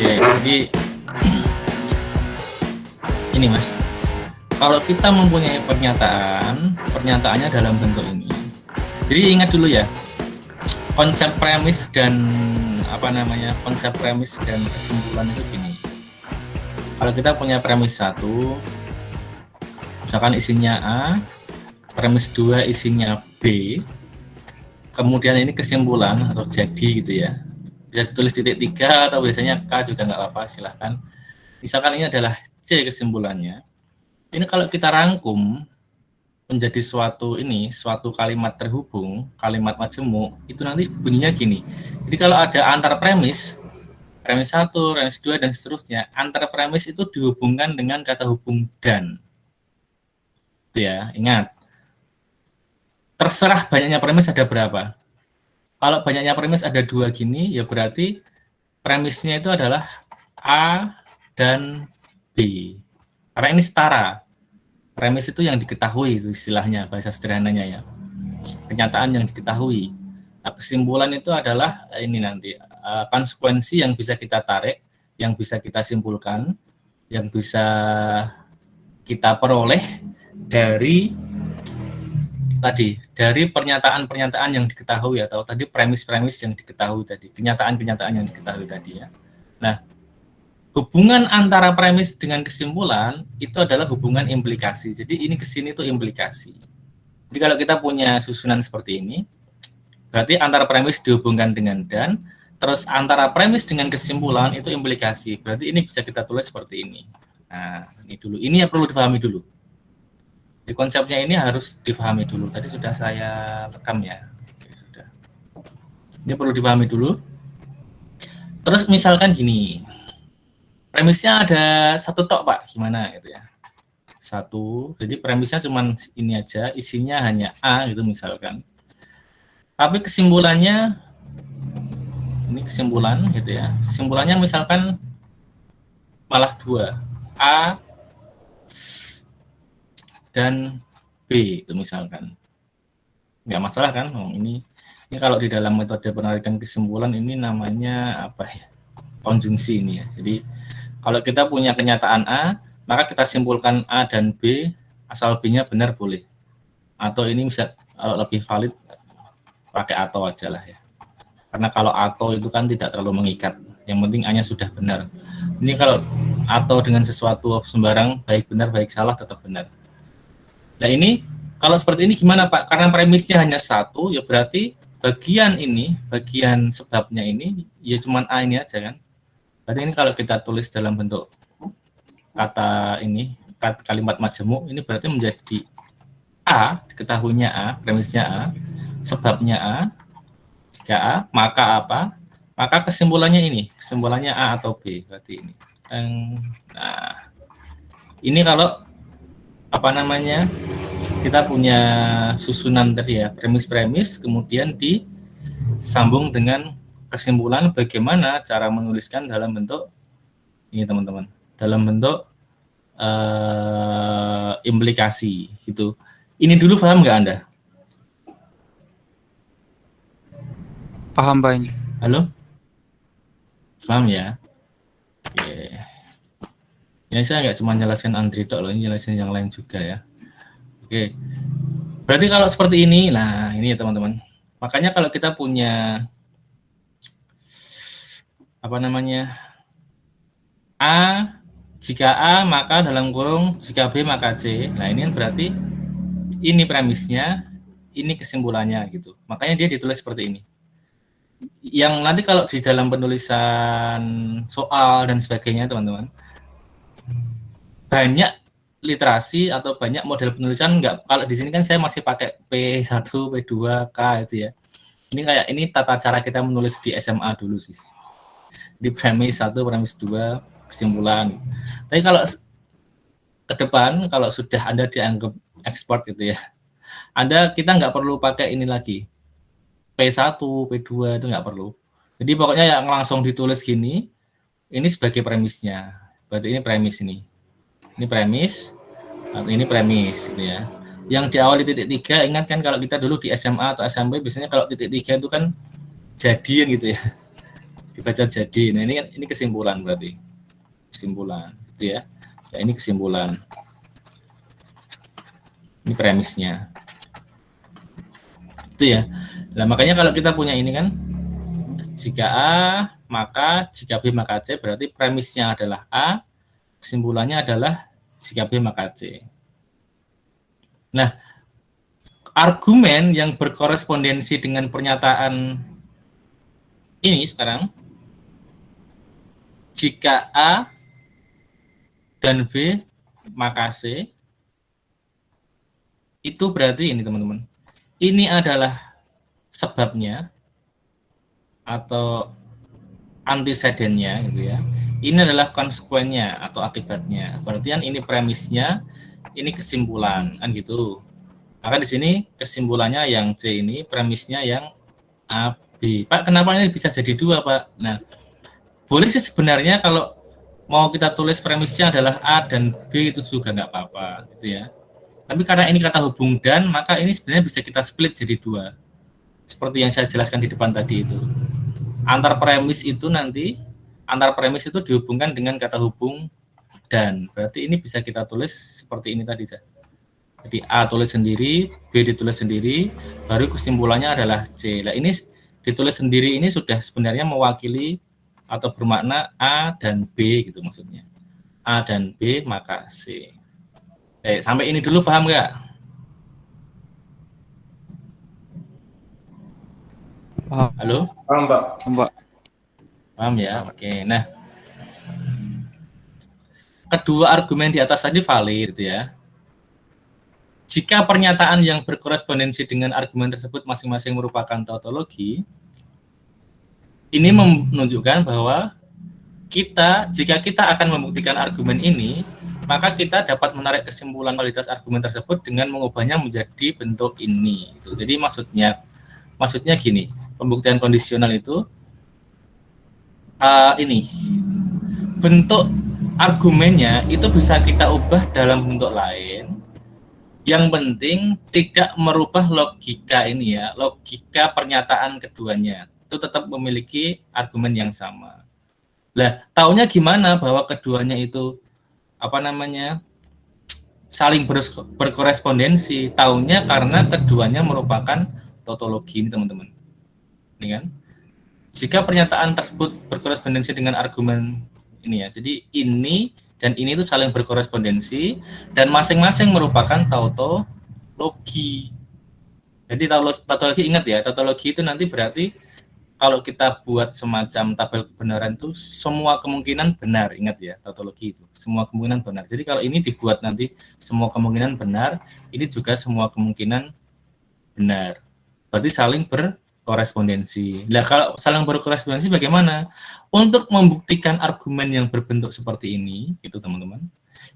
jadi ini Mas, kalau kita mempunyai pernyataan, pernyataannya dalam bentuk ini. Jadi ingat dulu ya, konsep premis dan konsep premis dan kesimpulan itu gini. Kalau kita punya premis 1, misalkan isinya A, premis 2 isinya B, kemudian ini kesimpulan atau jadi gitu ya. Bisa ditulis titik 3 atau biasanya K juga nggak apa-apa, silahkan. Misalkan ini adalah C kesimpulannya. Ini kalau kita rangkum menjadi suatu kalimat terhubung, kalimat majemuk, itu nanti bunyinya gini. Jadi kalau ada antar premis 1, premis 2, dan seterusnya, antar premis itu dihubungkan dengan kata hubung dan. Itu ya, ingat. Terserah banyaknya premis ada berapa. Kalau banyaknya premis ada 2 gini, ya berarti premisnya itu adalah A dan B. Karena ini setara. Premis itu yang diketahui, itu istilahnya, bahasa sederhananya ya. Kenyataan yang diketahui. Nah, kesimpulan itu adalah ini nanti, konsekuensi yang bisa kita tarik, yang bisa kita simpulkan, yang bisa kita peroleh dari pernyataan-pernyataan yang diketahui atau tadi premis-premis yang diketahui tadi, kenyataan-kenyataan yang diketahui tadi ya. Nah, hubungan antara premis dengan kesimpulan itu adalah hubungan implikasi. Jadi ini kesini itu implikasi. Jadi kalau kita punya susunan seperti ini, berarti antara premis dihubungkan dengan dan, terus antara premis dengan kesimpulan itu implikasi. Berarti ini bisa kita tulis seperti ini. Nah, ini dulu. Ini yang perlu dipahami dulu. Di konsepnya ini harus dipahami dulu. Tadi sudah saya rekam ya. Oke, sudah. Ini perlu dipahami dulu. Terus misalkan gini, premisnya ada 1 tok Pak, gimana gitu ya. 1, jadi premisnya cuma ini aja, isinya hanya A gitu misalkan. Tapi kesimpulannya, ini kesimpulan gitu ya. Kesimpulannya misalkan malah 2, A dan B itu misalkan. Nggak masalah kan? Ini kalau di dalam metode penarikan kesimpulan ini namanya apa ya? Konjungsi ini ya. Jadi kalau kita punya kenyataan A, maka kita simpulkan A dan B, asal B-nya benar boleh. Atau ini bisa kalau lebih valid pakai atau aja lah ya. Karena kalau atau itu kan tidak terlalu mengikat. Yang penting A-nya sudah benar. Ini kalau atau dengan sesuatu sembarang, baik benar baik salah tetap benar. Nah ini kalau seperti ini gimana Pak? Karena premisnya hanya 1, ya berarti bagian sebabnya ini ya cuma A ini aja kan. Berarti ini kalau kita tulis dalam bentuk kata ini, kalimat majemuk, ini berarti menjadi A, diketahuinya A, premisnya A, sebabnya A, jika A, maka apa? Maka kesimpulannya ini, kesimpulannya A atau B, berarti ini. Nah, ini kalau kita punya susunan tadi ya, premis-premis, kemudian disambung dengan kesimpulan bagaimana cara menuliskan dalam bentuk ini teman-teman, dalam bentuk implikasi gitu. Ini dulu paham nggak Anda? Paham Pak ini. Halo? Paham ya? Oke. Ini saya nggak cuma jelasin Andri tok loh, ini jelasin yang lain juga ya. Oke. Berarti kalau seperti ini, nah ini ya teman-teman. Makanya kalau kita punya A, jika A maka dalam kurung, jika B maka C. Nah ini berarti ini premisnya, ini kesimpulannya gitu. Makanya dia ditulis seperti ini. Yang nanti kalau di dalam penulisan soal dan sebagainya teman-teman, banyak literasi atau banyak model penulisan enggak. Kalau di sini kan saya masih pakai P1, P2, K itu ya. Ini tata cara kita menulis di SMA dulu sih. Di premis 1, premis 2, kesimpulan. Tapi kalau ke depan, kalau sudah Anda dianggap expert gitu ya, kita nggak perlu pakai ini lagi. P1, P2 itu nggak perlu. Jadi pokoknya yang langsung ditulis gini, ini sebagai premisnya. Berarti ini premis ini. Ini premis, atau ini premis gitu ya. Yang diawali titik 3, ingat kan kalau kita dulu di SMA atau SMP biasanya kalau titik 3 itu kan jadian gitu ya. dibaca jadi. Nah, ini kesimpulan berarti. Kesimpulan, gitu ya. Ya, ini kesimpulan. Ini premisnya. Itu ya. Nah, makanya kalau kita punya ini kan, jika A, maka jika B maka C, berarti premisnya adalah A, kesimpulannya adalah jika B maka C. Nah, argumen yang berkorespondensi dengan pernyataan ini sekarang, jika A dan B maka C, itu berarti ini teman-teman. Ini adalah sebabnya atau antecedennya gitu ya. Ini adalah konsekuennya atau akibatnya. Berarti kan ini premisnya, ini kesimpulan kan gitu. Maka di sini kesimpulannya yang C ini, premisnya yang A, B. Pak, kenapa ini bisa jadi dua, Pak? Nah, boleh sih sebenarnya kalau mau kita tulis premisnya adalah A dan B itu juga nggak apa-apa gitu ya. Tapi karena ini kata hubung dan, maka ini sebenarnya bisa kita split jadi dua. Seperti yang saya jelaskan di depan tadi itu. Antar premis itu dihubungkan dengan kata hubung dan. Berarti ini bisa kita tulis seperti ini tadi. Jadi A tulis sendiri, B ditulis sendiri, baru kesimpulannya adalah C. Nah, ini ditulis sendiri ini sudah sebenarnya mewakili atau bermakna A dan B gitu maksudnya. A dan B maka C. Sampai ini dulu paham nggak? Paham, Halo? Paham, Pak. Mbak. Paham ya? Oke. Nah, kedua argumen di atas tadi valid gitu ya. Jika pernyataan yang berkorespondensi dengan argumen tersebut masing-masing merupakan tautologi, ini menunjukkan bahwa jika kita akan membuktikan argumen ini, maka kita dapat menarik kesimpulan validitas argumen tersebut dengan mengubahnya menjadi bentuk ini. Jadi maksudnya gini, pembuktian kondisional itu ini bentuk argumennya itu bisa kita ubah dalam bentuk lain. Yang penting tidak merubah logika ini ya, logika pernyataan keduanya. Itu tetap memiliki argumen yang sama. Lah, taunya gimana bahwa keduanya itu saling berkorespondensi? Taunya karena keduanya merupakan tautologi ini, teman-teman. Ini kan? Jika pernyataan tersebut berkorespondensi dengan argumen ini ya. Jadi ini dan ini itu saling berkorespondensi dan masing-masing merupakan tautologi. Jadi tautologi, ingat ya, tautologi itu nanti berarti kalau kita buat semacam tabel kebenaran itu semua kemungkinan benar, ingat ya, tautologi itu semua kemungkinan benar. Jadi kalau ini dibuat nanti semua kemungkinan benar, ini juga semua kemungkinan benar. Berarti saling berkorespondensi. Nah, kalau saling berkorespondensi bagaimana? Untuk membuktikan argumen yang berbentuk seperti ini, gitu teman-teman,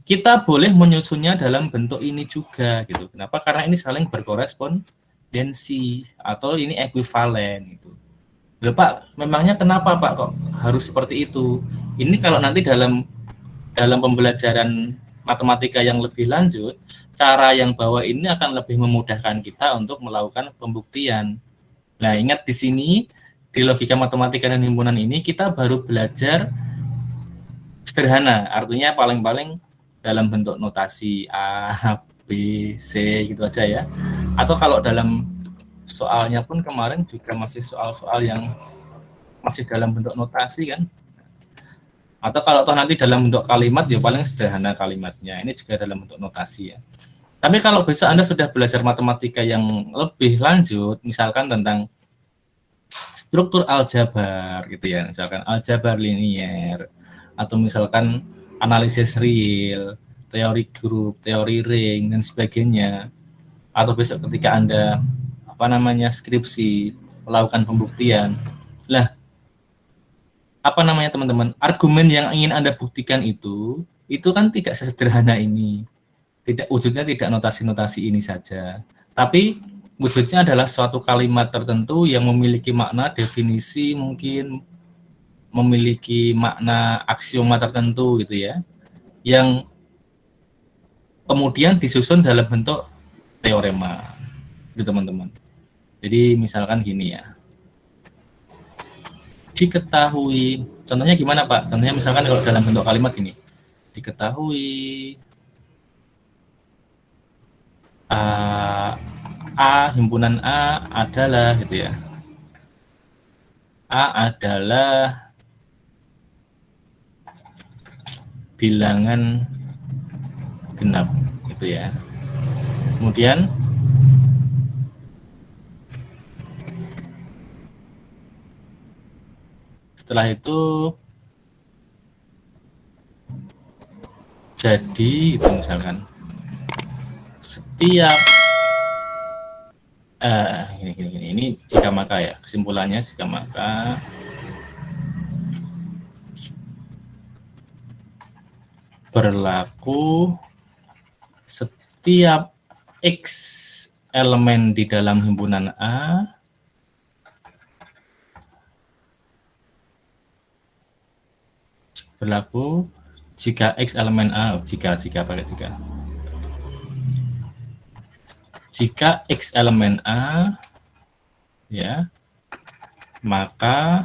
kita boleh menyusunnya dalam bentuk ini juga, gitu. Kenapa? Karena ini saling berkorespondensi atau ini ekuivalen, gitu. Loh, Pak, memangnya kenapa Pak kok harus seperti itu? Ini kalau nanti dalam pembelajaran matematika yang lebih lanjut, cara yang bawah ini akan lebih memudahkan kita untuk melakukan pembuktian. Nah, ingat di sini di logika matematika dan himpunan ini kita baru belajar sederhana, artinya paling-paling dalam bentuk notasi A, B, C gitu aja ya. Atau kalau dalam soalnya pun kemarin juga masih soal-soal yang masih dalam bentuk notasi kan. Atau kalau toh nanti dalam bentuk kalimat ya paling sederhana kalimatnya. Ini juga dalam bentuk notasi ya. Tapi kalau besok Anda sudah belajar matematika yang lebih lanjut, misalkan tentang struktur aljabar gitu ya, misalkan aljabar linier, atau misalkan analisis real, teori grup, teori ring, dan sebagainya. Atau besok ketika Anda skripsi, melakukan pembuktian. Lah, teman-teman, argumen yang ingin Anda buktikan itu kan tidak sesederhana ini. Wujudnya tidak notasi-notasi ini saja. Tapi wujudnya adalah suatu kalimat tertentu yang memiliki makna definisi, mungkin memiliki makna aksioma tertentu gitu ya, yang kemudian disusun dalam bentuk teorema gitu teman-teman. Jadi misalkan gini ya, diketahui. Contohnya gimana, Pak? Contohnya misalkan kalau dalam bentuk kalimat ini, diketahui himpunan A adalah gitu ya. A adalah bilangan genap gitu ya. Kemudian setelah itu jadi itu misalkan setiap ini jika maka ya, kesimpulannya jika maka berlaku setiap X elemen di dalam himpunan A berlaku jika X elemen A, jika pakai jika X elemen A ya, maka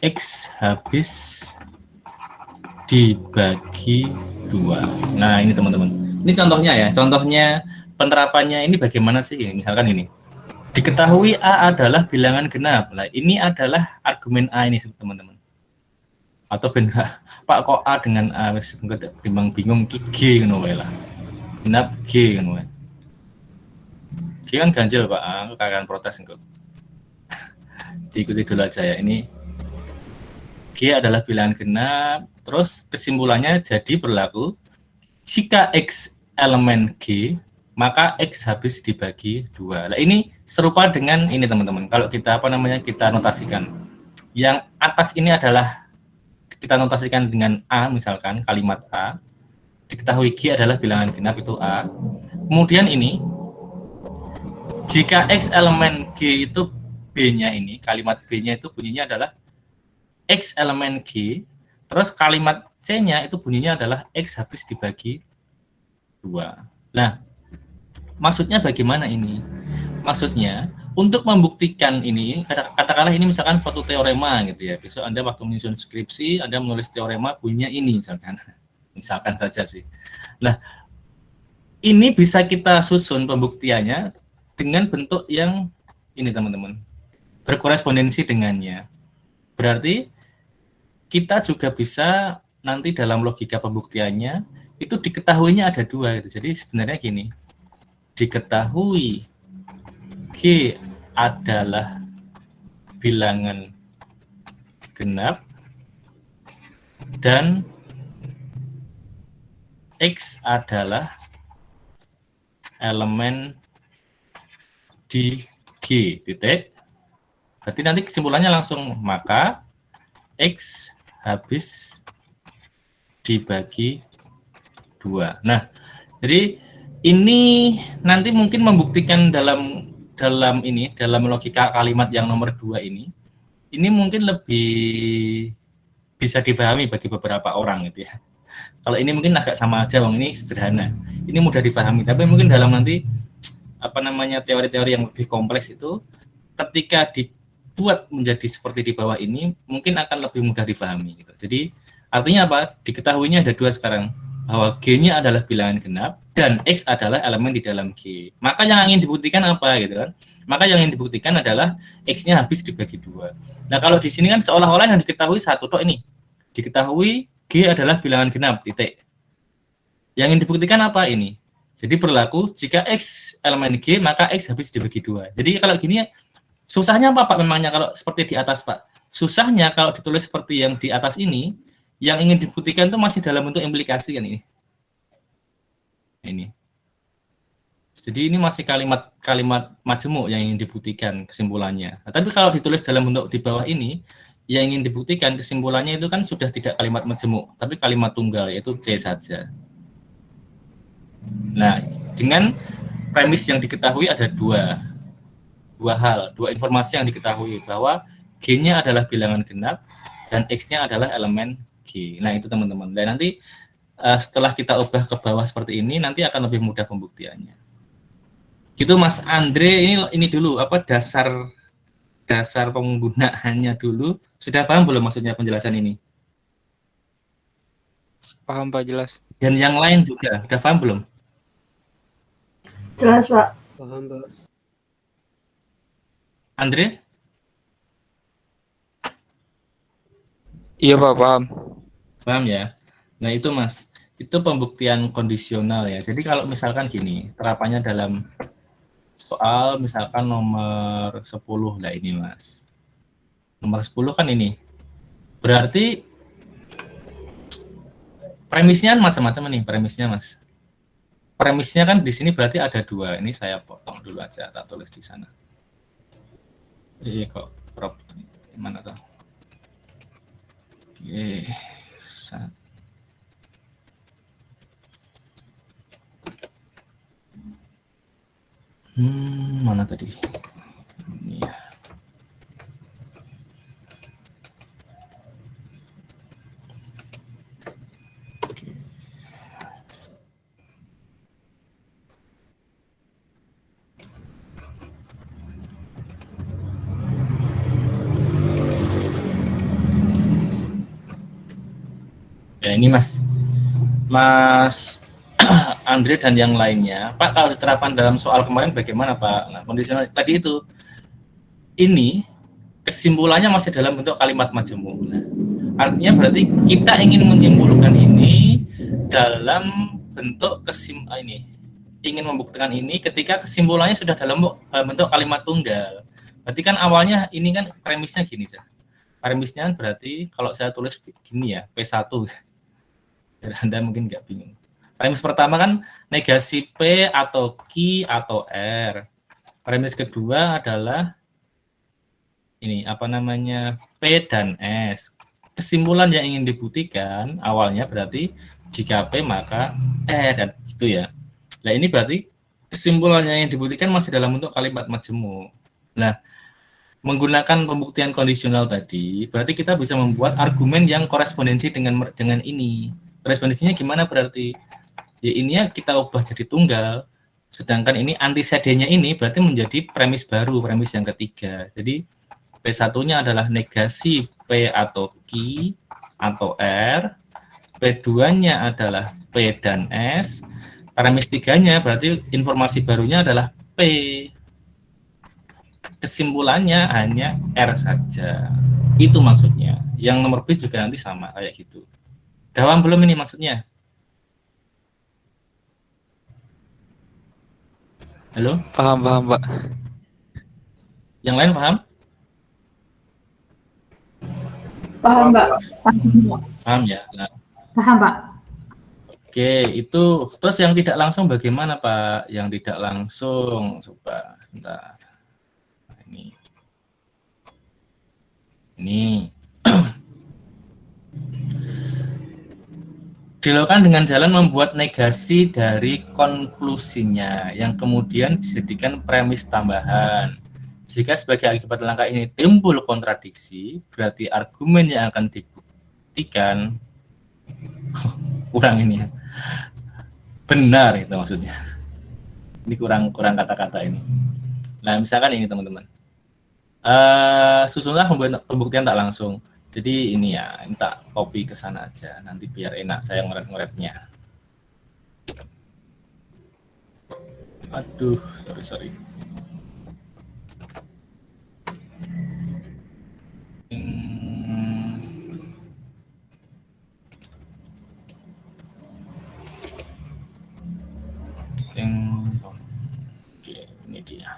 X habis dibagi 2. Nah, ini teman-teman. Ini contohnya ya. Contohnya penerapannya ini bagaimana sih? Misalkan ini. Diketahui A adalah bilangan genap. Nah, ini adalah argumen A ini teman-teman. Atau benar, Pak kok A dengan A wis bingung G ngono wae lah. Genap G ngono wae. G kan ganjil Pak, kakak protes engko. Diikuti dulu aja ya. Ini G adalah bilangan genap, terus kesimpulannya jadi berlaku jika X elemen G, maka X habis dibagi 2. Nah, ini serupa dengan ini teman-teman. Kalau kita kita notasikan. Yang atas ini adalah kita notasikan dengan A, misalkan kalimat A. Diketahui G adalah bilangan genap, itu A. Kemudian ini jika X elemen G itu B-nya ini, kalimat B-nya itu bunyinya adalah X elemen G, terus kalimat C-nya itu bunyinya adalah X habis dibagi 2. Nah, maksudnya bagaimana ini? Maksudnya, untuk membuktikan ini, katakanlah ini misalkan suatu teorema gitu ya. Besok Anda waktu menyusun skripsi, Anda menulis teorema bunyinya ini misalkan. Misalkan saja sih. Nah, ini bisa kita susun pembuktiannya dengan bentuk yang ini teman-teman. Berkorespondensi dengannya. Berarti kita juga bisa nanti dalam logika pembuktiannya itu diketahuinya ada 2 gitu. Jadi sebenarnya gini, diketahui G adalah bilangan genap dan X adalah elemen di G titik. Berarti nanti kesimpulannya langsung maka X habis dibagi 2. Nah, jadi ini nanti mungkin membuktikan dalam logika kalimat yang nomor 2 ini mungkin lebih bisa dipahami bagi beberapa orang gitu ya. Kalau ini mungkin agak sama aja, ini sederhana. Ini mudah dipahami, tapi mungkin dalam nanti teori-teori yang lebih kompleks itu ketika dibuat menjadi seperti di bawah ini mungkin akan lebih mudah dipahami gitu. Jadi artinya apa? Diketahuinya ada 2 sekarang, bahwa G-nya adalah bilangan genap dan X adalah elemen di dalam G. Maka yang ingin dibuktikan apa gitu kan? Maka yang ingin dibuktikan adalah X-nya habis dibagi 2. Nah, kalau di sini kan seolah-olah yang diketahui satu tok ini. Diketahui G adalah bilangan genap titik. Yang ingin dibuktikan apa ini? Jadi berlaku jika X elemen G, maka X habis dibagi 2. Jadi kalau gini susahnya apa Pak memangnya kalau seperti di atas Pak? Susahnya kalau ditulis seperti yang di atas ini, yang ingin dibuktikan itu masih dalam bentuk implikasi kan ini. Ini. Jadi ini masih kalimat majemuk yang ingin dibuktikan kesimpulannya. Nah, tapi kalau ditulis dalam bentuk di bawah ini, yang ingin dibuktikan kesimpulannya itu kan sudah tidak kalimat majemuk, tapi kalimat tunggal yaitu C saja. Nah, dengan premis yang diketahui ada dua informasi yang diketahui, bahwa G-nya adalah bilangan genap dan X-nya adalah elemen G. Nah, itu teman-teman. Dan nanti setelah kita ubah ke bawah seperti ini, nanti akan lebih mudah pembuktiannya. Gitu Mas Andre, ini dulu dasar penggunaannya dulu Sudah paham belum maksudnya penjelasan ini? Paham Pak, jelas. Dan yang lain juga, sudah paham belum? Jelas, Pak. Paham, Pak. Andre? Iya Pak, paham. Paham ya? Nah itu Mas, itu pembuktian kondisional ya. Jadi kalau misalkan gini, terapannya dalam soal misalkan nomor 10 lah ini Mas. Nomor 10 kan ini. Berarti premisnya macam-macam nih premisnya Mas. Premisnya kan di sini berarti ada dua. Ini saya potong dulu aja, tak tulis di sana. Kok prop mana tuh? Oke. Mana tadi? Ini ya. Ya ini Mas Andre dan yang lainnya, Pak kalau diterapkan dalam soal kemarin bagaimana Pak? Nah, kondisional tadi itu, ini kesimpulannya masih dalam bentuk kalimat majemuk. Nah, artinya berarti kita ingin menyimpulkan ini dalam bentuk ingin membuktikan ini ketika kesimpulannya sudah dalam bentuk kalimat tunggal. Berarti kan awalnya ini kan premisnya gini ya. Premisnya berarti kalau saya tulis gini ya, P1. Anda mungkin nggak bingung. Premis pertama kan negasi P atau Q atau R. Premis kedua adalah ini P dan S. Kesimpulan yang ingin dibuktikan awalnya berarti jika P maka E dan gitu ya. Nah ini berarti kesimpulannya yang dibuktikan masih dalam bentuk kalimat majemuk. Nah menggunakan pembuktian kondisional tadi berarti kita bisa membuat argumen yang korespondensi dengan ini. Korespondensinya gimana berarti? Ya ini ya kita ubah jadi tunggal, sedangkan ini antisedenya ini berarti menjadi premis baru, premis yang ketiga. Jadi P1-nya adalah negasi P atau Q atau R, P2-nya adalah P dan S, premis 3-nya berarti informasi barunya adalah P. Kesimpulannya hanya R saja. Itu maksudnya. Yang nomor B juga nanti sama kayak gitu. Dawam belum ini maksudnya? Halo? Paham Pak. Yang lain paham? Paham, Pak. Paham ya? Nah, Paham, Pak. oke, itu terus yang tidak langsung bagaimana Pak? Yang tidak langsung, coba bentar. Nah, ini dilakukan dengan jalan membuat negasi dari konklusinya yang kemudian dijadikan premis tambahan. Jika sebagai akibat langkah ini timbul kontradiksi, berarti argumen yang akan dibuktikan kurang ini ya. Benar itu maksudnya. Ini kurang kata-kata ini. Nah, misalkan ini teman-teman. Susunlah pembuktian tak langsung. Jadi ini ya, minta copy ke sana aja. Nanti biar enak saya ngoret-ngoretnya. Aduh, sorry. Oke, ini dia.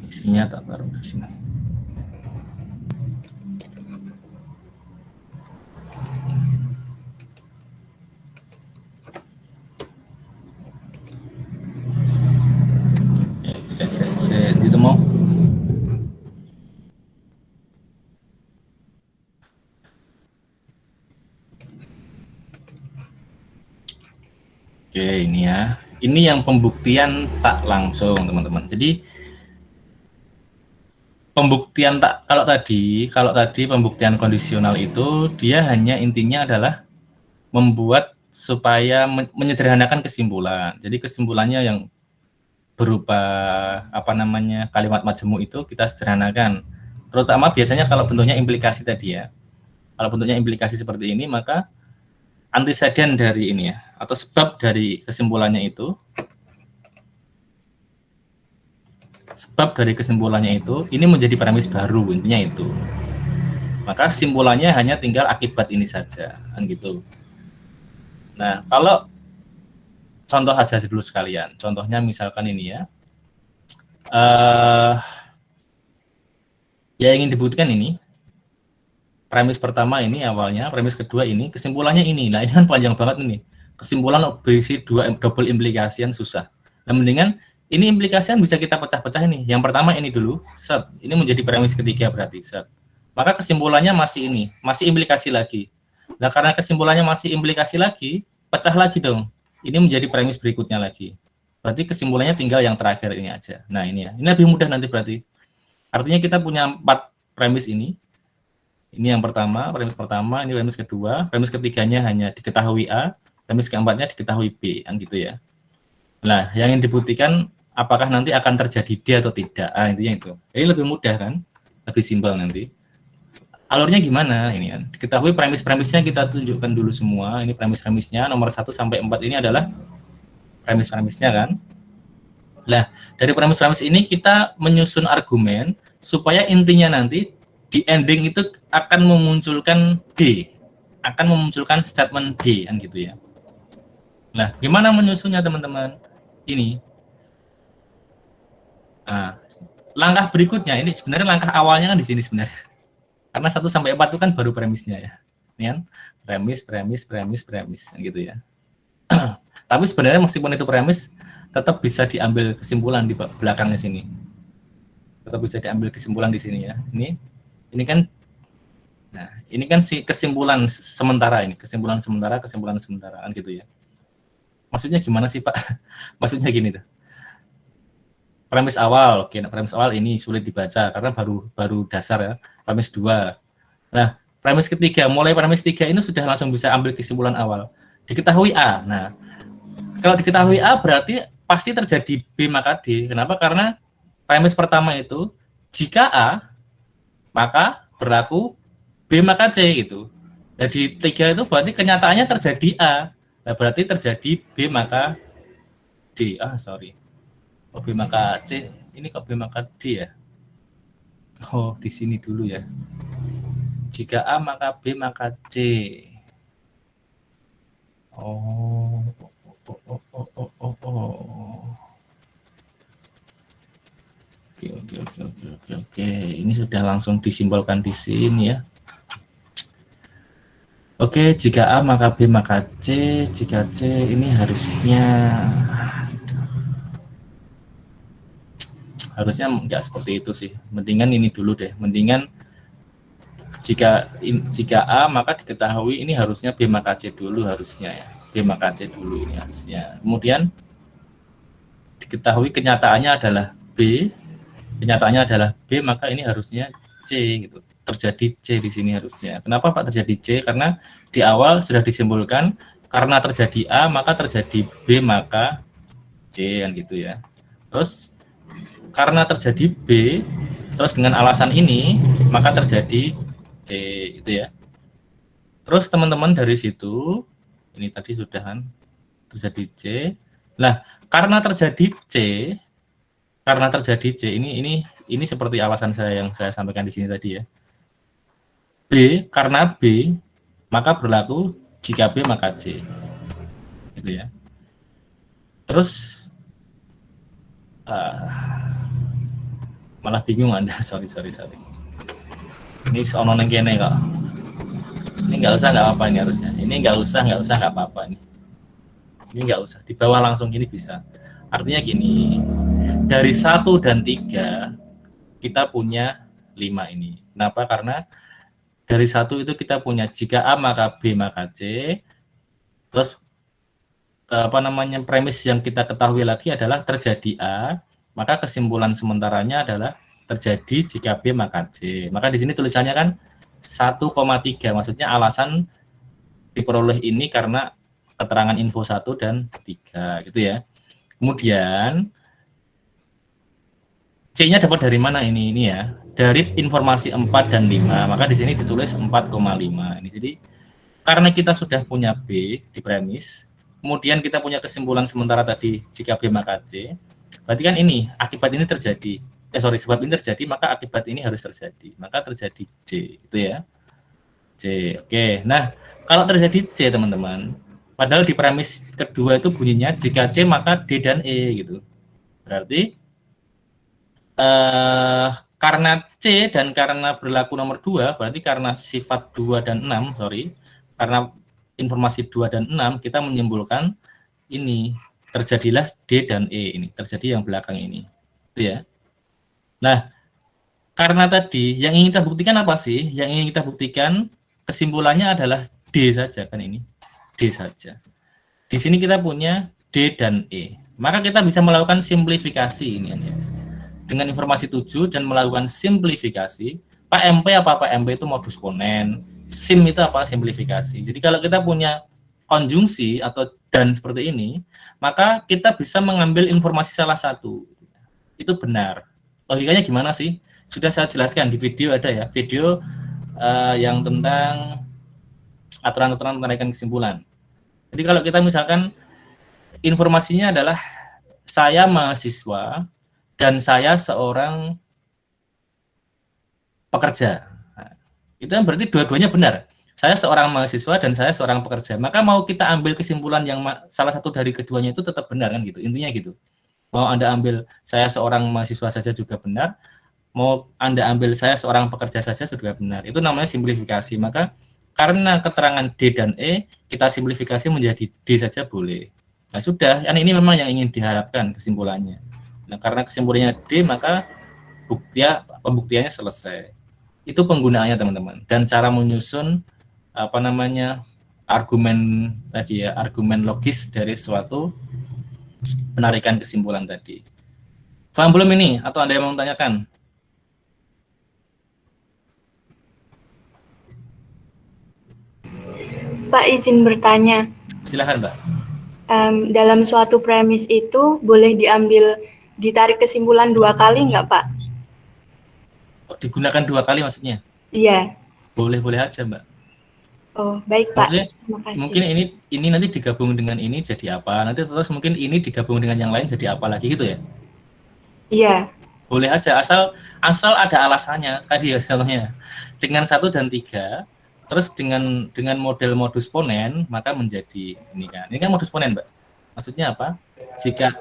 Isinya tak taruh di sini. Saya itu mau. Oke, ini ya. Ini yang pembuktian tak langsung, teman-teman. Jadi pembuktian kalau tadi pembuktian kondisional itu dia hanya intinya adalah membuat supaya menyederhanakan kesimpulan. Jadi kesimpulannya yang berupa kalimat majemuk itu kita sederhanakan. Terutama biasanya kalau bentuknya implikasi tadi ya. Kalau bentuknya implikasi seperti ini, maka anteseden dari ini ya, atau sebab dari kesimpulannya itu, ini menjadi premis baru, intinya itu. Maka kesimpulannya hanya tinggal akibat ini saja, kan gitu. Nah, kalau contoh aja dulu sekalian. Contohnya misalkan ini ya. Ya ingin dibuktikan ini. Premis pertama ini awalnya, premis kedua ini, kesimpulannya ini. Nah, ini kan panjang banget ini. Kesimpulan berisi double implikasi yang susah. Nah, mendingan ini implikasi yang bisa kita pecah-pecah ini. Yang pertama ini dulu, set. Ini menjadi premis ketiga berarti, set. Maka kesimpulannya masih ini, masih implikasi lagi. Nah, karena kesimpulannya masih implikasi lagi, pecah lagi dong. Ini menjadi premis berikutnya lagi. Berarti kesimpulannya tinggal yang terakhir ini aja. Nah, ini ya. Ini lebih mudah nanti berarti. Artinya kita punya 4 premis ini. Ini yang pertama, premis pertama, ini premis kedua, premis ketiganya hanya diketahui A, premis keempatnya diketahui B, kan gitu ya. Nah, yang ingin dibuktikan apakah nanti akan terjadi D atau tidak. Intinya itu. Jadi lebih mudah kan? Lebih simpel nanti. Alurnya gimana ini kan? Diketahui premis-premisnya kita tunjukkan dulu semua. Ini premis-premisnya nomor 1 sampai 4 ini adalah premis-premisnya kan. Nah, dari premis-premis ini kita menyusun argumen supaya intinya nanti di ending itu akan memunculkan D, akan memunculkan statement D kan gitu ya. Nah, gimana menyusunnya teman-teman? Ini. Nah, langkah berikutnya ini sebenarnya langkah awalnya kan di sini sebenarnya. Karena 1 sampai 4 itu kan baru premisnya ya. Ini kan premis gitu ya. Tapi sebenarnya meskipun itu premis tetap bisa diambil kesimpulan di belakangnya sini. Tetap bisa diambil kesimpulan di sini ya. Ini kan nah, ini kan si kesimpulan sementara ini, kesimpulan sementara kan gitu ya. Maksudnya gimana sih, Pak? Maksudnya gini tuh. Premis awal, oke, nah, premis awal ini sulit dibaca karena baru dasar ya. Premis 2. Nah, premis ketiga, mulai premis 3 ini sudah langsung bisa ambil kesimpulan awal. Diketahui A. Nah, kalau diketahui A berarti pasti terjadi B maka D. Kenapa? Karena premis pertama itu jika A maka berlaku B maka C gitu. Jadi 3 itu berarti kenyataannya terjadi A. Nah, berarti terjadi B maka D. Oh, B maka C. Ini kok B maka D ya? Oh, di sini dulu ya. Jika A maka B maka C. Oh. Oke. Ini sudah langsung disimbolkan di sini ya. Oke, jika A maka B maka C, jika C ini harusnya nggak seperti itu sih. Mendingan ini dulu deh. Mendingan jika A maka diketahui ini harusnya B maka C dulu harusnya ya. B maka C dulu ini harusnya. Kemudian diketahui kenyataannya adalah B, maka ini harusnya C gitu. Terjadi C di sini harusnya. Kenapa Pak terjadi C? Karena di awal sudah disimpulkan karena terjadi A maka terjadi B maka C kan gitu ya. Terus karena terjadi B terus dengan alasan ini maka terjadi C gitu ya. Terus teman-teman dari situ ini tadi sudah kan terjadi C. Nah, karena terjadi C ini seperti alasan saya yang saya sampaikan di sini tadi ya. B karena B maka berlaku jika B maka C. Gitu ya. Terus malah bingung Anda. Sorry. Ini sono neng kene kok. Ini nggak usah nggak apa ini harusnya. Ini nggak usah nggak apa-apa ini. Ini nggak usah. Di bawah langsung gini bisa. Artinya gini. Dari 1 dan 3 kita punya 5 ini. Kenapa? Karena dari 1 itu kita punya jika A maka B maka C. Terus premis yang kita ketahui lagi adalah terjadi A, maka kesimpulan sementaranya adalah terjadi jika B maka C. Maka di sini tulisannya kan 1,3, maksudnya alasan diperoleh ini karena keterangan info 1 dan 3 gitu ya. Kemudian C-nya dapat dari mana ini ya? Dari informasi 4 dan 5. Maka di sini ditulis 4,5 ini. Jadi karena kita sudah punya B di premis, kemudian kita punya kesimpulan sementara tadi jika B maka C, berarti kan ini akibat ini terjadi. Sebab ini terjadi, maka akibat ini harus terjadi. Maka terjadi C, itu ya. C. Oke. Nah, kalau terjadi C, teman-teman, padahal di premis kedua itu bunyinya jika C maka D dan E gitu. Berarti karena C dan karena berlaku nomor 2, berarti karena sifat 2 dan 6, karena informasi 2 dan 6, kita menyimpulkan ini, terjadilah D dan E ini, terjadi yang belakang ini. Itu ya. Nah, karena tadi yang ingin kita buktikan apa sih? Yang ingin kita buktikan kesimpulannya adalah D saja kan ini. D saja. Di sini kita punya D dan E. Maka kita bisa melakukan simplifikasi ini ya. Dengan informasi 7 dan melakukan simplifikasi. Pak MP apa Pak MP itu modus ponen. Sim itu apa? Simplifikasi. Jadi kalau kita punya konjungsi atau dan seperti ini, maka kita bisa mengambil informasi salah satu. Itu benar. Logikanya gimana sih? Sudah saya jelaskan di video, ada ya, video yang tentang aturan-aturan penarikan kesimpulan. Jadi kalau kita misalkan informasinya adalah saya mahasiswa dan saya seorang pekerja. Nah, itu kan berarti dua-duanya benar. Saya seorang mahasiswa dan saya seorang pekerja. Maka mau kita ambil kesimpulan yang salah satu dari keduanya itu tetap benar kan gitu. Intinya gitu. Mau Anda ambil saya seorang mahasiswa saja juga benar. Mau Anda ambil saya seorang pekerja saja juga benar. Itu namanya simplifikasi. Maka karena keterangan D dan E, kita simplifikasi menjadi D saja boleh. Nah sudah, ini memang yang ingin diharapkan kesimpulannya. Nah, karena kesimpulannya D, maka pembuktiannya selesai. Itu penggunaannya teman-teman. Dan cara menyusun argumen tadi ya, argumen logis dari suatu penarikan kesimpulan tadi. Paham belum ini? Atau Anda yang mau tanyakan? Pak, izin bertanya. Silakan, Mbak. Dalam suatu premis itu boleh ditarik kesimpulan 2 kali nggak, Pak? Digunakan 2 kali maksudnya? Iya. Boleh-boleh aja, Mbak. Oh, baik, Pak. Maksudnya, Terima kasih. mungkin ini nanti digabung dengan ini jadi apa? Nanti terus mungkin ini digabung dengan yang lain jadi apa lagi gitu ya? Iya. Boleh aja, asal ada alasannya. Tadi ya contohnya. Dengan 1 dan 3, terus dengan model modus ponen, maka menjadi ini kan. Ini kan modus ponen, Mbak. Maksudnya apa? Jika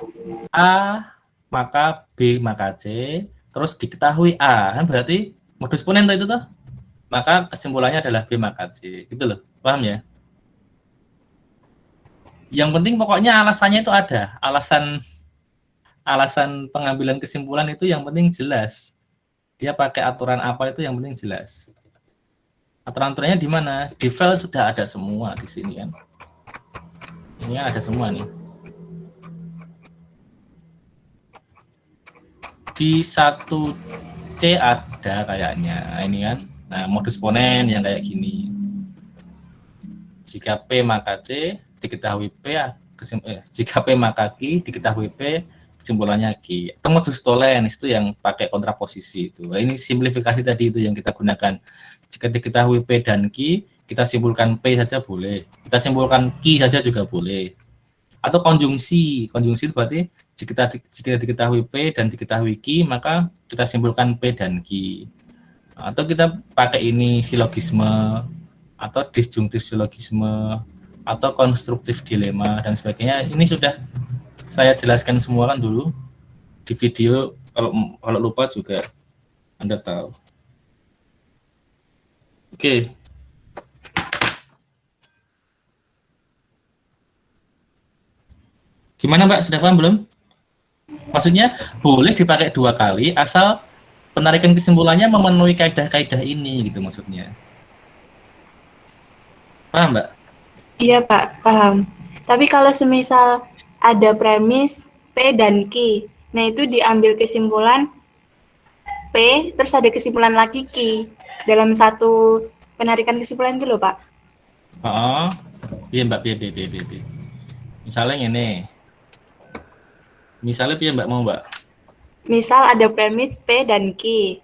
A, maka B, maka C, terus diketahui A, kan berarti modus ponen itu tuh. Maka kesimpulannya adalah B maka C. Gitu loh. Paham ya? Yang penting pokoknya alasannya itu ada. Alasan pengambilan kesimpulan itu yang penting jelas. Dia pakai aturan apa itu yang penting jelas. Aturan-aturannya di mana? Di file sudah ada semua di sini kan. Ini ada semua nih. Di 1C ada kayaknya. Ini kan. Nah, modus ponen yang kayak gini. Jika P maka C, diketahui P, jika P maka Q, diketahui P, kesimpulannya Q. Atau modus tollens itu yang pakai kontraposisi itu. Ini simplifikasi tadi itu yang kita gunakan. Jika diketahui P dan Q, kita simpulkan P saja boleh. Kita simpulkan Q saja juga boleh. Atau konjungsi. Konjungsi itu berarti jika diketahui P dan diketahui Q, maka kita simpulkan P dan Q. Atau kita pakai ini silogisme, atau disjungtif silogisme, atau konstruktif dilema, dan sebagainya. Ini sudah saya jelaskan semua kan dulu di video. Kalau lupa juga Anda tahu. Oke. Gimana Mbak, sudah paham belum? Maksudnya boleh dipakai 2 kali asal penarikan kesimpulannya memenuhi kaidah-kaidah ini gitu maksudnya. Paham Mbak? Iya, Pak, paham. Tapi kalau semisal ada premis P dan Q, nah itu diambil kesimpulan P P, terus ada kesimpulan lagi Q. Dalam satu penarikan kesimpulan itu loh, Pak. Oh, piye Mbak, piye. Misalnya ini. Misalnya piye Mbak mau Mbak? Misal ada premis P dan Q.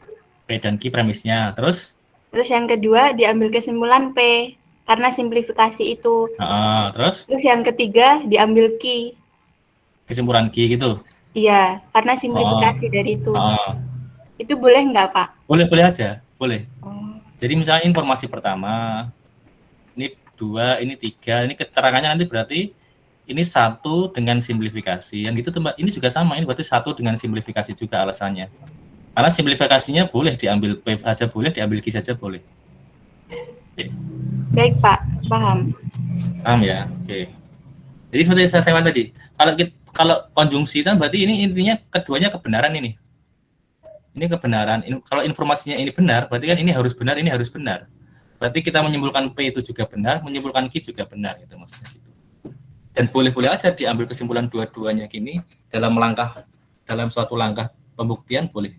P dan Q premisnya. Terus Terus yang kedua diambil kesimpulan P, karena simplifikasi itu. terus Terus yang ketiga diambil Q. kesimpulan Q gitu. Iya, karena Oh, simplifikasi dari itu. oh. Itu boleh nggak, Pak? Boleh aja, boleh. Oh. Jadi misalnya informasi pertama, ini 2, ini 3, ini keterangannya nanti berarti ini 1 dengan simplifikasi. Yang gitu tuh Mbak, ini juga sama, ini berarti 1 dengan simplifikasi juga alasannya. Karena simplifikasinya boleh diambil P saja boleh, diambil Q saja boleh. Oke. Baik, Pak. Paham. Paham ya? Oke. Jadi seperti saya sampaikan tadi, kalau konjungsi itu berarti ini intinya keduanya kebenaran ini. Ini kebenaran. Kalau informasinya ini benar, berarti kan ini harus benar, ini harus benar. Berarti kita menyimpulkan P itu juga benar, menyimpulkan Q juga benar, itu maksudnya gitu. Dan boleh-boleh aja diambil kesimpulan dua-duanya gini dalam suatu langkah pembuktian boleh,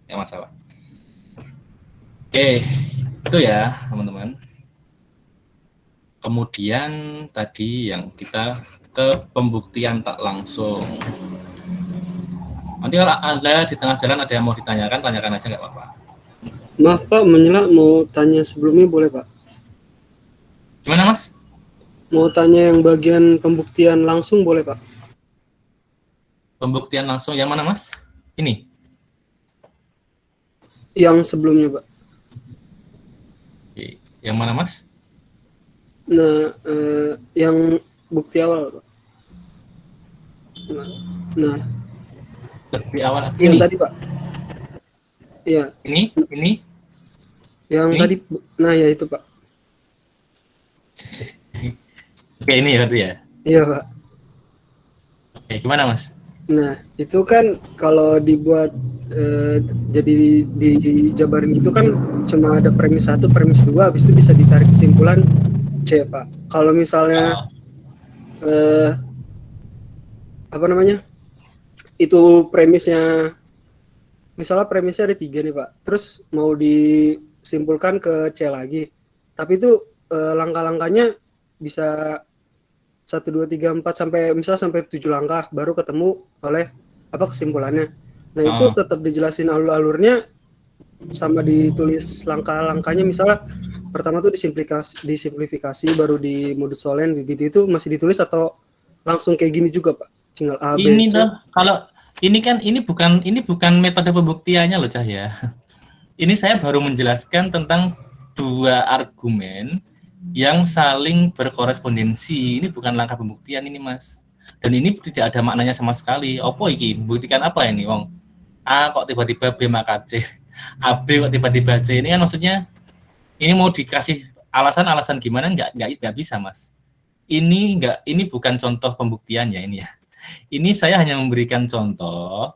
nggak masalah. Oke, itu ya teman-teman. Kemudian tadi yang kita ke pembuktian tak langsung. Nanti kalau Anda di tengah jalan ada yang mau ditanyakan, tanyakan aja nggak apa-apa. Maaf Pak, menyela mau tanya sebelumnya boleh Pak? Gimana Mas? Mau tanya yang bagian pembuktian langsung boleh Pak? Pembuktian langsung yang mana Mas? Ini? Yang sebelumnya Pak. Oke. Yang mana Mas? Nah, yang bukti awal Pak. Nah, Lebih awal yang ini. tadi Pak. Iya. Ini. Yang Ini? tadi, nah ya itu Pak. Oke, ini berarti ya. Iya Pak. Oke, gimana Mas? Nah, itu kan kalau dibuat jadi dijabarin itu kan cuma ada premis 1, premis 2, habis itu bisa ditarik kesimpulan C Pak. Kalau misalnya apa namanya? Itu premisnya, misalnya premisnya ada 3 nih Pak, terus mau disimpulkan ke C lagi, tapi itu langkah-langkahnya bisa 1, 2, 3, 4 sampai misalnya sampai 7 langkah baru ketemu oleh apa kesimpulannya. Nah itu tetap dijelasin alur-alurnya sama ditulis langkah-langkahnya, misalnya pertama tuh disimplifikasi baru di modus solen gitu, itu masih ditulis atau langsung kayak gini juga Pak? Tinggal A, B, Ini C. tuh kalau ini kan ini bukan metode pembuktiannya loh Cah ya. Ini saya baru menjelaskan tentang 2 argumen yang saling berkorespondensi. Ini bukan langkah pembuktian ini Mas. Dan ini tidak ada maknanya sama sekali. Opo iki buktikan apa ini wong? A kok tiba-tiba B maka C. A B kok tiba-tiba C. Ini kan maksudnya ini mau dikasih alasan-alasan gimana nggak bisa Mas. Ini bukan contoh pembuktian ya ini ya. Ini saya hanya memberikan contoh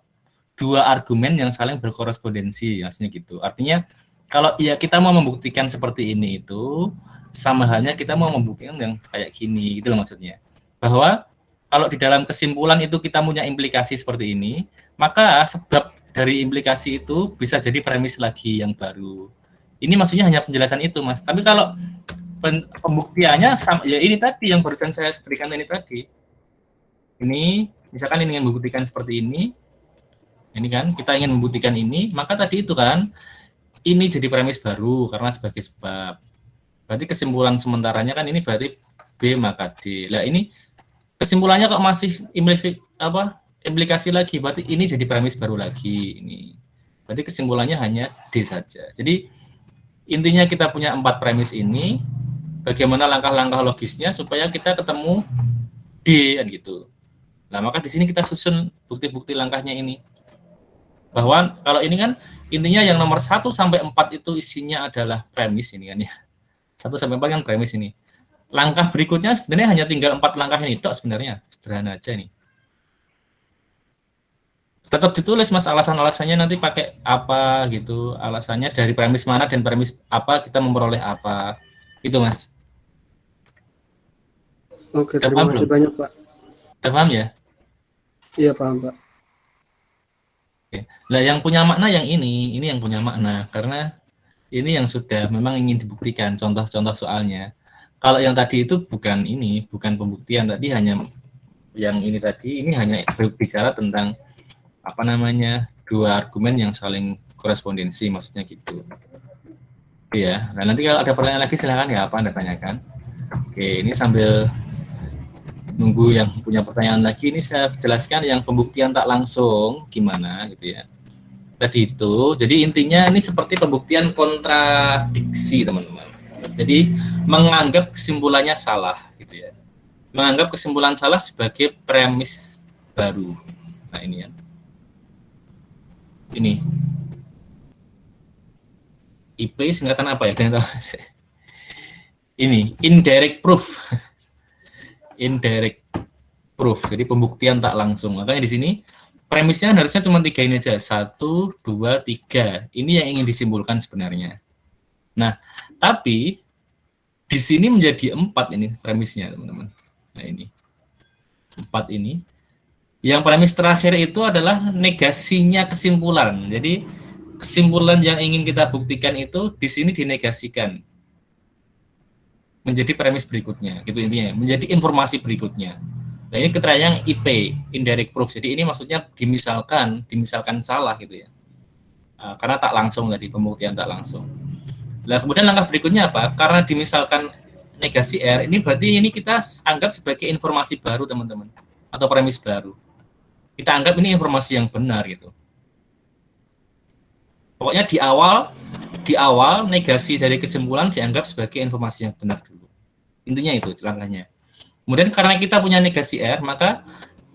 2 argumen yang saling berkorespondensi, maksudnya gitu. Artinya kalau ya kita mau membuktikan seperti ini itu sama halnya kita mau membuktikan yang kayak gini gitu loh maksudnya. Bahwa kalau di dalam kesimpulan itu kita punya implikasi seperti ini, maka sebab dari implikasi itu bisa jadi premis lagi yang baru. Ini maksudnya hanya penjelasan itu, Mas. Tapi kalau pembuktiannya sama ya ini tadi yang barusan saya berikan ini tadi. Ini misalkan ini ingin membuktikan seperti ini kan kita ingin membuktikan ini, maka tadi itu kan ini jadi premis baru karena sebagai sebab. Berarti kesimpulan sementaranya kan ini berarti B maka D. Lah ini kesimpulannya kok masih implikasi lagi, berarti ini jadi premis baru lagi ini. Berarti kesimpulannya hanya D saja. Jadi intinya kita punya 4 premis ini, bagaimana langkah-langkah logisnya supaya kita ketemu D kan gitu. Nah, maka di sini kita susun bukti-bukti langkahnya ini. Bahwa kalau ini kan intinya yang nomor 1 sampai 4 itu isinya adalah premis ini kan ya. 1 sampai 4 kan premis ini. Langkah berikutnya sebenarnya hanya tinggal 4 langkah ini tok sebenarnya. Sederhana aja nih. Tetap ditulis Mas alasan-alasannya nanti pakai apa gitu. Alasannya dari premis mana dan premis apa kita memperoleh apa. Itu Mas. Oke, terima kasih banyak Pak. Udah paham ya? Iya paham Pak. Nah, yang punya makna yang ini yang punya makna karena ini yang sudah memang ingin dibuktikan contoh-contoh soalnya. Kalau yang tadi itu bukan pembuktian tadi, hanya yang ini tadi ini hanya berbicara tentang apa namanya dua argumen yang saling korespondensi, maksudnya gitu. Iya. Nah, nanti kalau ada pertanyaan lagi silakan ya apa Anda tanyakan. Oke, ini sambil nunggu yang punya pertanyaan lagi, ini saya jelaskan yang pembuktian tak langsung gimana gitu ya. Tadi itu, jadi intinya ini seperti pembuktian kontradiksi teman-teman. Jadi menganggap kesimpulannya salah gitu ya. Menganggap kesimpulan salah sebagai premis baru. Nah ini ya. Ini IP singkatan apa ya? Ini indirect proof. Indirect proof. Jadi pembuktian tak langsung. Makanya di sini premisnya harusnya cuma 3 ini aja. 1, 2, 3. Ini yang ingin disimpulkan sebenarnya. Nah, tapi di sini menjadi 4 ini premisnya, teman-teman. Nah, ini. 4 ini. Yang premis terakhir itu adalah negasinya kesimpulan. Jadi kesimpulan yang ingin kita buktikan itu di sini dinegasikan. Menjadi premis berikutnya, gitu intinya. Menjadi informasi berikutnya. Nah, ini keterangan IP, indirect proof. Jadi ini maksudnya dimisalkan salah gitu ya. Karena tak langsung tadi, pembuktian tak langsung. Nah, kemudian langkah berikutnya apa? Karena dimisalkan negasi R, ini berarti ini kita anggap sebagai informasi baru, teman-teman. Atau premis baru. Kita anggap ini informasi yang benar gitu. Pokoknya di awal negasi dari kesimpulan dianggap sebagai informasi yang benar dulu. Intinya itu langkahnya. Kemudian karena kita punya negasi R, maka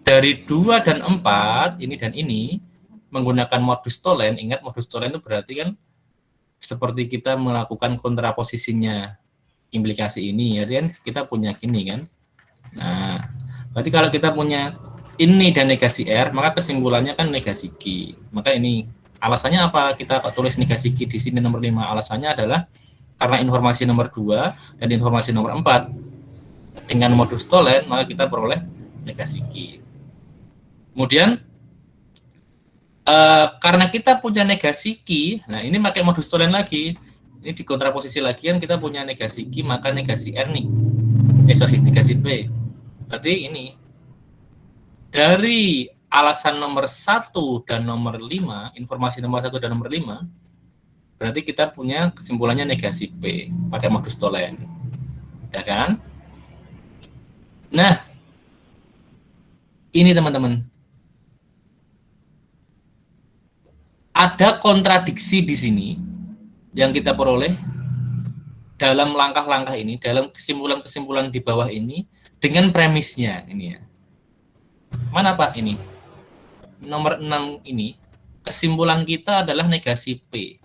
dari 2 dan 4, ini dan ini, menggunakan modus Tholen. Ingat modus Tholen itu berarti kan seperti kita melakukan kontraposisinya implikasi ini, ya kan kita punya ini kan. Nah, berarti kalau kita punya ini dan negasi R, maka kesimpulannya kan negasi Q. Maka ini alasannya apa kita tulis negasi Q di sini nomor 5? Alasannya adalah karena informasi nomor 2 dan informasi nomor 4 dengan modus Tholen, maka kita peroleh negasi Q. Kemudian karena kita punya negasi Q, nah ini pakai modus Tholen lagi, ini di kontraposisi lagi kan kita punya negasi Q, maka negasi R nih, negasi P. Berarti ini dari alasan nomor 1 dan nomor 5, informasi nomor 1 dan nomor 5, berarti kita punya kesimpulannya negasi P pakai modus Tholen, ya kan? Nah, ini teman-teman, ada kontradiksi di sini yang kita peroleh dalam langkah-langkah ini, dalam kesimpulan-kesimpulan di bawah ini dengan premisnya ini ya. Mana Pak ini? Nomor 6 ini, kesimpulan kita adalah negasi P.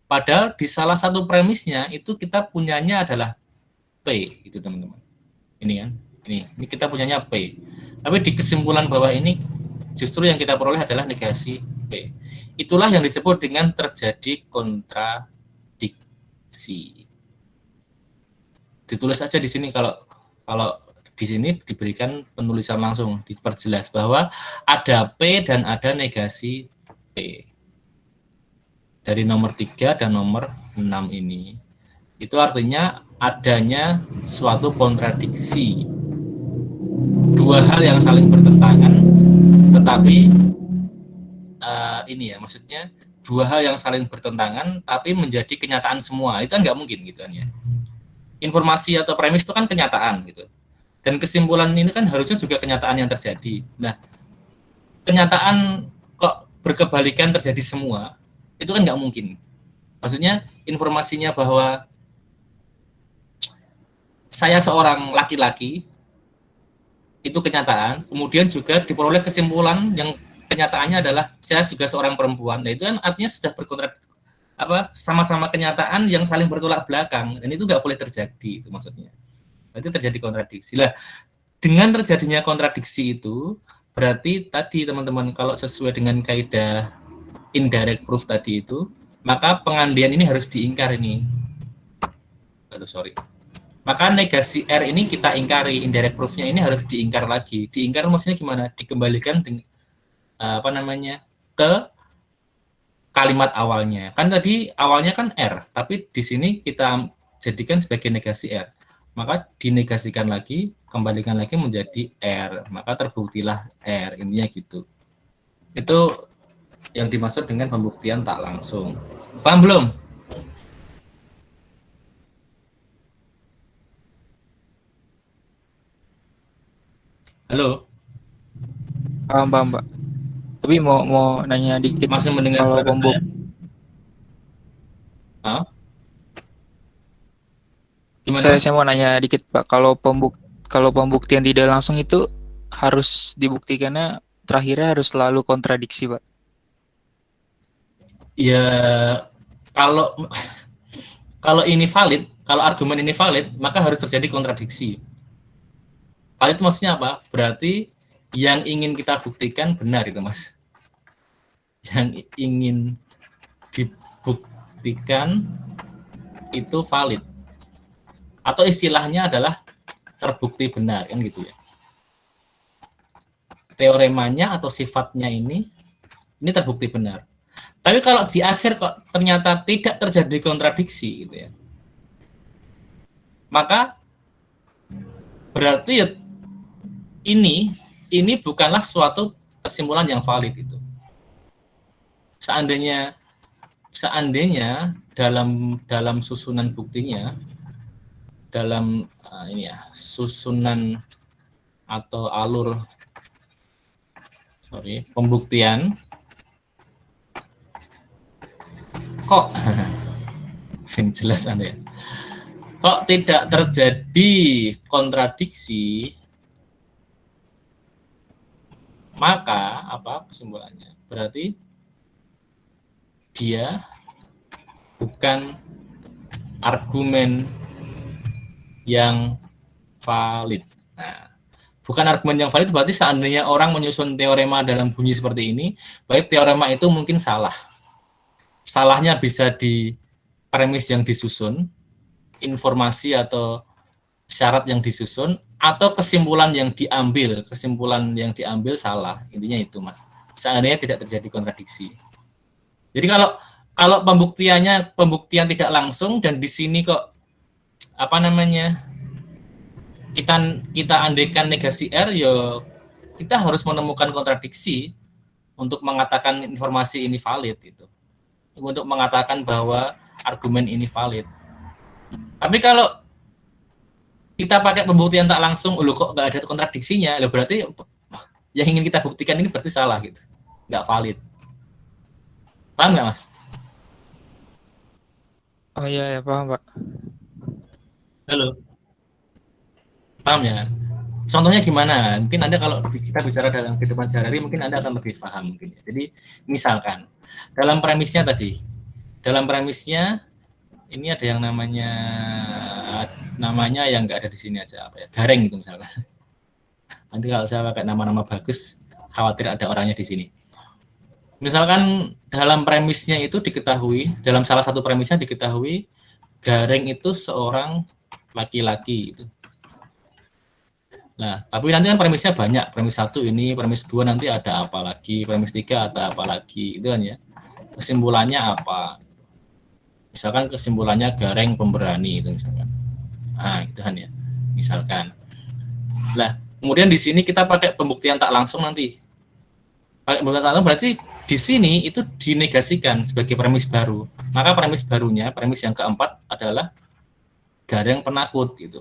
Padahal di salah satu premisnya itu kita punyanya adalah P, itu teman-teman. Ini kan, ini kita punyanya P. Tapi di kesimpulan bawah ini justru yang kita peroleh adalah negasi P. Itulah yang disebut dengan terjadi kontradiksi. Ditulis aja di sini kalau di sini diberikan penulisan langsung, diperjelas bahwa ada P dan ada negasi P. Dari nomor 3 dan nomor 6 ini. Itu artinya adanya suatu kontradiksi. Dua hal yang saling bertentangan, tetapi ini ya, maksudnya dua hal yang saling bertentangan, tapi menjadi kenyataan semua. Itu kan nggak mungkin gitu kan ya. Informasi atau premis itu kan kenyataan gitu. Dan kesimpulan ini kan harusnya juga kenyataan yang terjadi. Nah, kenyataan kok berkebalikan terjadi semua, itu kan nggak mungkin. Maksudnya informasinya bahwa saya seorang laki-laki, itu kenyataan, kemudian juga diperoleh kesimpulan yang kenyataannya adalah saya juga seorang perempuan. Nah, itu kan artinya sudah sama-sama kenyataan yang saling bertolak belakang, dan itu nggak boleh terjadi, itu maksudnya. Berarti terjadi kontradiksi. Lah, dengan terjadinya kontradiksi itu berarti tadi teman-teman kalau sesuai dengan kaidah indirect proof tadi itu, maka pengandian ini harus diingkar ini. Maka negasi R ini kita ingkari, indirect proof-nya ini harus diingkar lagi. Diingkar maksudnya gimana? Dikembalikan ke kalimat awalnya. Kan tadi awalnya kan R, tapi di sini kita jadikan sebagai negasi R. Maka dinegasikan lagi, kembalikan lagi menjadi R. Maka terbuktilah R, intinya gitu. Itu yang dimaksud dengan pembuktian tak langsung. Paham belum? Halo? Paham, paham, Pak. Tapi mau nanya dikit, Pak. Masih mendengar Kalau suara saya? Hah? Gimana? Saya mau nanya dikit, Pak. Kalau pembuktian tidak langsung itu harus dibuktikannya terakhirnya harus selalu kontradiksi, Pak. Ya, kalau kalau ini valid, kalau argumen ini valid, maka harus terjadi kontradiksi. Valid itu maksudnya apa? Berarti yang ingin kita buktikan benar itu, Mas. Yang ingin dibuktikan itu valid. Atau istilahnya adalah terbukti benar, kan gitu ya. Teoremanya atau sifatnya ini terbukti benar. Tapi kalau di akhir kok ternyata tidak terjadi kontradiksi gitu ya, maka berarti ya ini bukanlah suatu kesimpulan yang valid itu. Seandainya dalam susunan buktinya, dalam susunan atau alur pembuktian kok jelas Anda ya, kok tidak terjadi kontradiksi, maka apa kesimpulannya? Berarti dia bukan argumen yang valid. Nah, bukan argumen yang valid berarti seandainya orang menyusun teorema dalam bunyi seperti ini, baik teorema itu mungkin salah. Salahnya bisa di premis yang disusun, informasi atau syarat yang disusun, atau kesimpulan yang diambil salah. Intinya itu, Mas. Seandainya tidak terjadi kontradiksi. Jadi kalau pembuktian tidak langsung dan di sini kok kita andaikan negasi R, ya kita harus menemukan kontradiksi untuk mengatakan informasi ini valid gitu. Untuk mengatakan bahwa argumen ini valid. Tapi kalau kita pakai pembuktian tak langsung, kok nggak ada kontradiksinya, berarti yang ingin kita buktikan ini berarti salah gitu, nggak valid. Paham nggak, Mas? Oh iya, ya, paham, Pak. Halo, paham ya? Contohnya gimana? Mungkin Anda kalau kita bicara dalam kehidupan sehari-hari, mungkin Anda akan lebih paham mungkin. Jadi misalkan dalam premisnya ini ada yang namanya yang nggak ada di sini aja, apa ya, gareng gitu misalkan. Nanti kalau saya pakai nama-nama bagus, khawatir ada orangnya di sini. Misalkan dalam premisnya itu diketahui, dalam salah satu premisnya diketahui gareng itu seorang laki-laki gitu. Nah, tapi nanti kan premisnya banyak, premis 1 ini, premis 2 nanti ada apa lagi, premis 3 ada apa lagi, itu kan ya. Kesimpulannya apa? Misalkan kesimpulannya gareng pemberani itu misalkan. Nah, itu kan ya. Misalkan. Nah, kemudian di sini kita pakai pembuktian tak langsung nanti. Pakai pembuktian tak langsung berarti di sini itu dinegasikan sebagai premis baru. Maka premis barunya, premis yang keempat adalah gareng penakut gitu.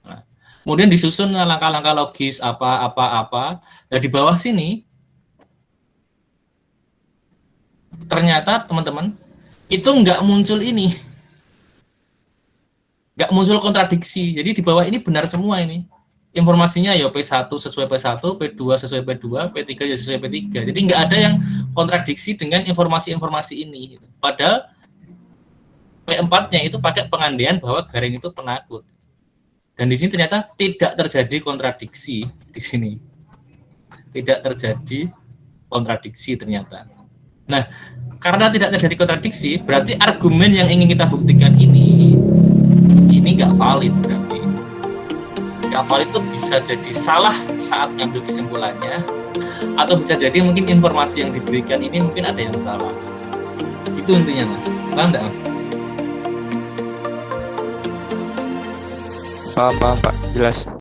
Nah, kemudian disusun langkah-langkah logis apa. Nah, di bawah sini ternyata teman-teman itu nggak muncul ini, nggak muncul kontradiksi. Jadi di bawah ini benar semua ini. Informasinya ya P1 sesuai P1, P2 sesuai P2, P3 sesuai P3. Jadi nggak ada yang kontradiksi dengan informasi-informasi ini. Padahal P4-nya itu pakai pengandaian bahwa gareng itu penakut. Dan di sini ternyata tidak terjadi kontradiksi di sini. Tidak terjadi kontradiksi ternyata. Nah, karena tidak terjadi kontradiksi, berarti argumen yang ingin kita buktikan ini nggak valid berarti. Nggak valid itu bisa jadi salah saat ngambil kesimpulannya, atau bisa jadi mungkin informasi yang diberikan ini mungkin ada yang salah. Itu intinya Mas. Paham nggak Mas? Paham, Pak. Jelas.